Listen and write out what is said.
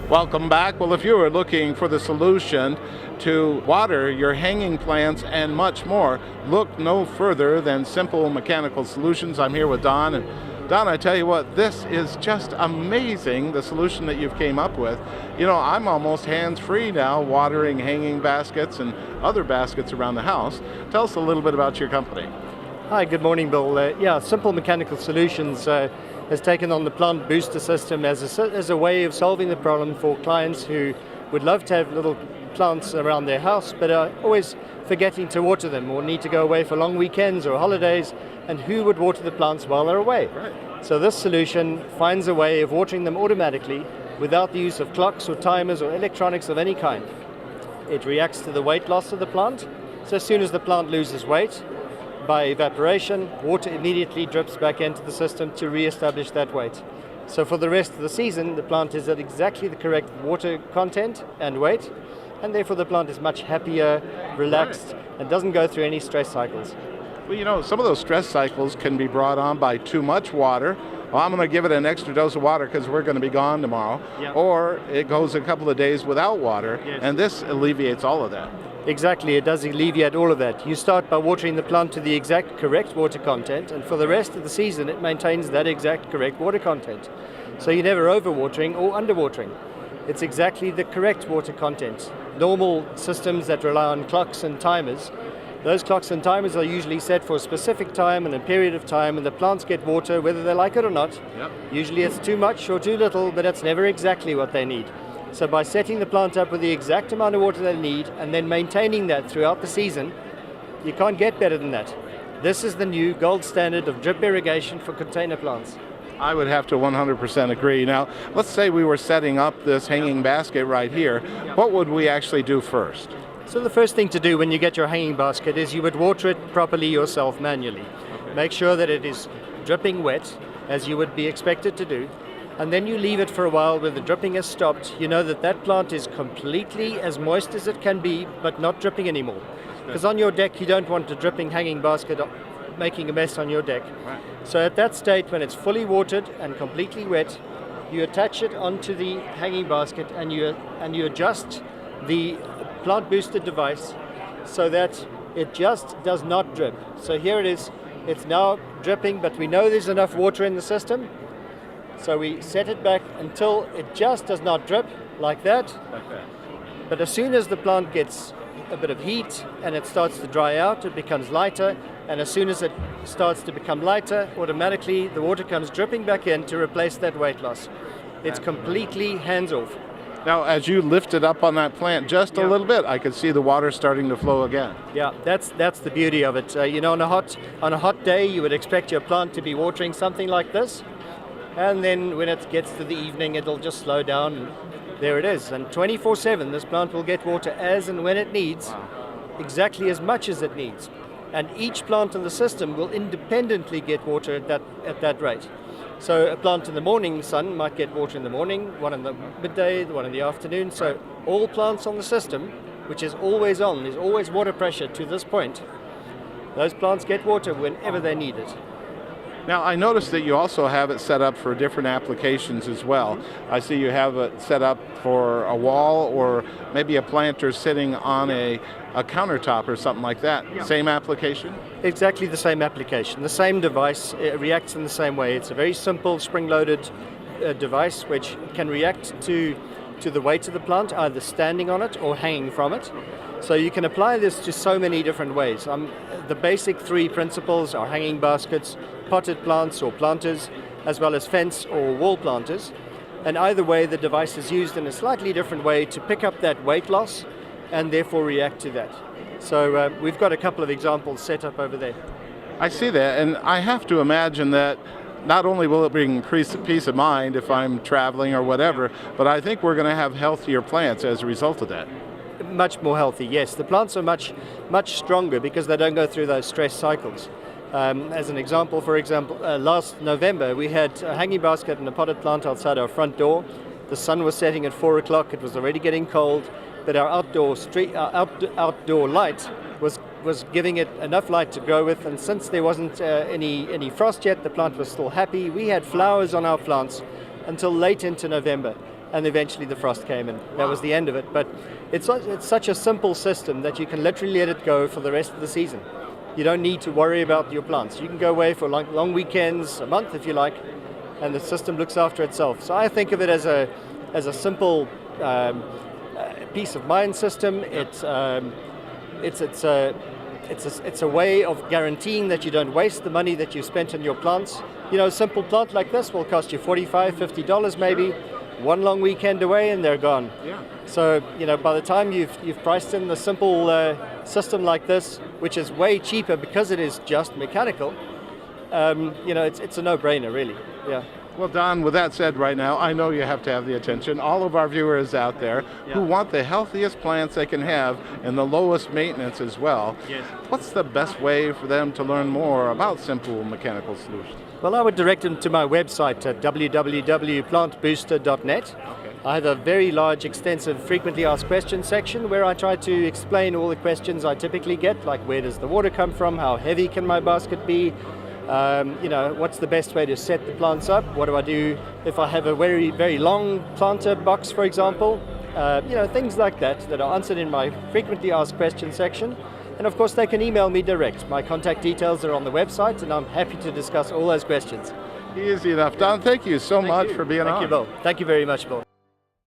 Welcome back. Well, if you are looking for the solution to water your hanging plants and much more, look no further than Simple Mechanical Solutions. I'm here with Don, and Don, I tell you what, this is just amazing, the solution that you've came up with. You know, I'm almost hands-free now watering hanging baskets and other baskets around the house. Tell us a little bit about your company. Hi, good morning, Bill. Simple Mechanical Solutions has taken on the plant booster system as a way of solving the problem for clients who would love to have little plants around their house but are always forgetting to water them or need to go away for long weekends or holidays, and who would water the plants while they're away? Right. So this solution finds a way of watering them automatically without the use of clocks or timers or electronics of any kind. It reacts to the weight loss of the plant, so as soon as the plant loses weight, by evaporation, water immediately drips back into the system to re-establish that weight. So for the rest of the season, the plant is at exactly the correct water content and weight, and therefore the plant is much happier, relaxed, and doesn't go through any stress cycles. Well, you know, some of those stress cycles can be brought on by too much water. Well, I'm going to give it an extra dose of water because we're going to be gone tomorrow. Yep. Or it goes a couple of days without water, Yes. and this alleviates all of that. Exactly, it does alleviate all of that. You start by watering the plant to the exact correct water content, and for the rest of the season it maintains that exact correct water content. So you're never overwatering or underwatering. It's exactly the correct water content. Normal systems that rely on clocks and timers, those clocks and timers are usually set for a specific time and a period of time, and the plants get water whether they like it or not. Yep. Usually it's too much or too little, but it's never exactly what they need. So by setting the plant up with the exact amount of water they need and then maintaining that throughout the season, you can't get better than that. This is the new gold standard of drip irrigation for container plants. I would have to 100% agree. Now, let's say we were setting up this hanging basket right here. What would we actually do first? So the first thing to do when you get your hanging basket is you would water it properly yourself manually. Make sure that it is dripping wet, as you would be expected to do. And then you leave it for a while where the dripping has stopped. You know that that plant is completely as moist as it can be, but not dripping anymore. Because on your deck, you don't want a dripping hanging basket making a mess on your deck. Right. So at that state, when it's fully watered and completely wet, you attach it onto the hanging basket and you adjust the plant booster device so that it just does not drip. So here it is. It's now dripping, but we know there's enough water in the system. So we set it back until it just does not drip like that. Like that. But as soon as the plant gets a bit of heat and it starts to dry out, it becomes lighter. And as soon as it starts to become lighter, automatically the water comes dripping back in to replace that weight loss. It's completely hands-off. Now, as you lift it up on that plant just a little bit, I could see the water starting to flow again. Yeah, that's the beauty of it. You know, on a hot day, you would expect your plant to be watering something like this. And then when it gets to the evening, it'll just slow down, and there it is. And 24/7, this plant will get water as and when it needs, exactly as much as it needs. And each plant in the system will independently get water at that rate. So a plant in the morning sun might get water in the morning, one in the midday, one in the afternoon. So all plants on the system, which is always on, there's always water pressure to this point, those plants get water whenever they need it. Now, I noticed that you also have it set up for different applications as well. I see you have it set up for a wall or maybe a planter sitting on a countertop or something like that. Yeah. Same application? Exactly the same application. The same device, it reacts in the same way. It's a very simple spring-loaded device which can react to the weight of the plant, either standing on it or hanging from it. So you can apply this to so many different ways. The basic three principles are hanging baskets, potted plants or planters, as well as fence or wall planters. And either way, the device is used in a slightly different way to pick up that weight loss and therefore react to that. So we've got a couple of examples set up over there. I see that, and I have to imagine that not only will it bring increased peace of mind if I'm traveling or whatever, but I think we're going to have healthier plants as a result of that. Much more healthy, yes. The plants are much stronger because they don't go through those stress cycles. As an example, last November we had a hanging basket and a potted plant outside our front door. The sun was setting at 4 o'clock. It was already getting cold, but our outdoor light was giving it enough light to grow with. And since there wasn't any frost yet, the plant was still happy. We had flowers on our plants until late into November. and eventually the frost came, and that was the end of it. But it's such a simple system that you can literally let it go for the rest of the season. You don't need to worry about your plants. You can go away for long weekends, a month if you like, and the system looks after itself. So I think of it as a simple peace of mind system. It's a way of guaranteeing that you don't waste the money that you spent on your plants. You know, a simple plant like this will cost you $45, $50 maybe. One long weekend away and they're gone. Yeah. So, you know, by the time you've priced in the simple system like this, which is way cheaper because it is just mechanical, you know, it's a no-brainer, really. Yeah. Well, Don, with that said right now, I know you have to have the attention. All of our viewers out there who want the healthiest plants they can have and the lowest maintenance as well. Yes. What's the best way for them to learn more about Simple Mechanical Solutions? Well, I would direct them to my website at www.plantbooster.net. I have a very large, extensive, frequently asked questions section where I try to explain all the questions I typically get, like where does the water come from, how heavy can my basket be, you know, what's the best way to set the plants up, what do I do if I have a very, very long planter box, for example, you know, things like that are answered in my frequently asked questions section. And of course they can email me direct. My contact details are on the website and I'm happy to discuss all those questions. Easy enough. Don, thank you so much for being on. Thank you, Bill. Thank you very much, Bill.